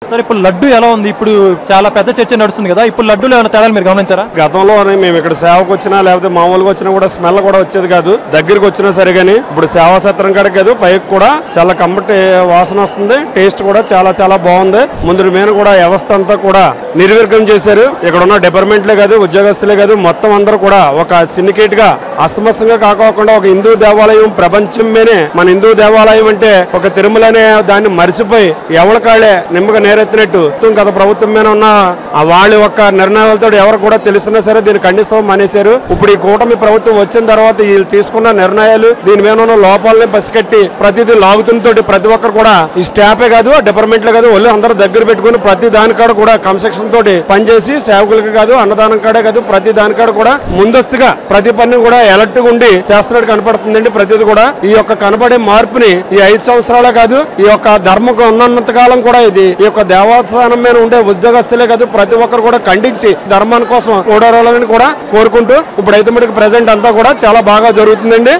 Sir ఇప్పుడు లడ్డు ఎలా ఉంది? ఇప్పుడు చాలా పెద్ద చర్చ నడుస్తుంది కదా, ఇప్పుడు లడ్డూలో ఏమైనా తేడాలు మీరు గమనించారా? గతంలో మేము ఇక్కడ సేవకు వచ్చినా లేకపోతే మామూలుగా వచ్చినా కూడా స్మెల్ కూడా వచ్చేది కాదు, దగ్గరికి వచ్చినా సరే గానీ ఇప్పుడు సేవా సత్రం కాడ కాదు పైకి కూడా చాలా కమ్మటి వాసన వస్తుంది. టేస్ట్ కూడా చాలా చాలా బాగుంది. ముందు మీద కూడా వ్యవస్థ అంతా కూడా నిర్వీర్యం చేశారు. ఇక్కడ ఉన్న డిపార్ట్మెంట్లే కాదు, ఉద్యోగస్తులే కాదు, మొత్తం అందరూ కూడా ఒక సిండికేట్ గా అస్తమస్తంగా కాకోకుండా ఒక హిందూ దేవాలయం ప్రపంచం మీనే మన హిందూ దేవాలయం అంటే ఒక తిరుమల అనే దాన్ని మరిసిపోయి ఎవరి కాళ్ళే నిమ్మగా నేరెత్తినట్టు గత ప్రభుత్వం మీద ఉన్న వాళ్ళ యొక్క నిర్ణయాలతో ఎవరు కూడా తెలిసినా సరే దీన్ని ఖండిస్తాం మానేశారు. ఇప్పుడు ఈ కూటమి ప్రభుత్వం వచ్చిన తర్వాత వీళ్ళు తీసుకున్న నిర్ణయాలు దీని మీద ఉన్న లోపాలని పసికట్టి ప్రతిదీ లాగుతుంతో ప్రతి ఒక్కరు కూడా ఈ స్టాఫే కాదు, డిపార్ట్మెంట్లే కాదు, వాళ్ళు అందరూ దగ్గర పెట్టుకుని ప్రతి దానికాడ కూడా కన్స్ట్రక్షన్ తోటి పనిచేసి సేవకులకి కాదు, అన్నదానం కాడే కాదు, ప్రతి దానికాడ కూడా ముందస్తుగా ప్రతి పని కూడా అలర్ట్ గా ఉండి చేస్తున్నట్టు కనపడుతుందండి. ప్రతిది కూడా ఈ యొక్క కనపడే మార్పుని ఈ 5 సంవత్సరాలే కాదు, ఈ యొక్క ధర్మం ఉన్నంత కాలం కూడా ఇది ఈ యొక్క దేవస్థానం మీద ఉండే ఉద్యోగస్తులే కాదు ప్రతి ఒక్కరు కూడా ఖండించి ధర్మాని కోసం ఓడారాలని కూడా కోరుకుంటూ ఇప్పుడైతే మనకి ప్రెసెంట్ అంతా కూడా చాలా బాగా జరుగుతుందండి.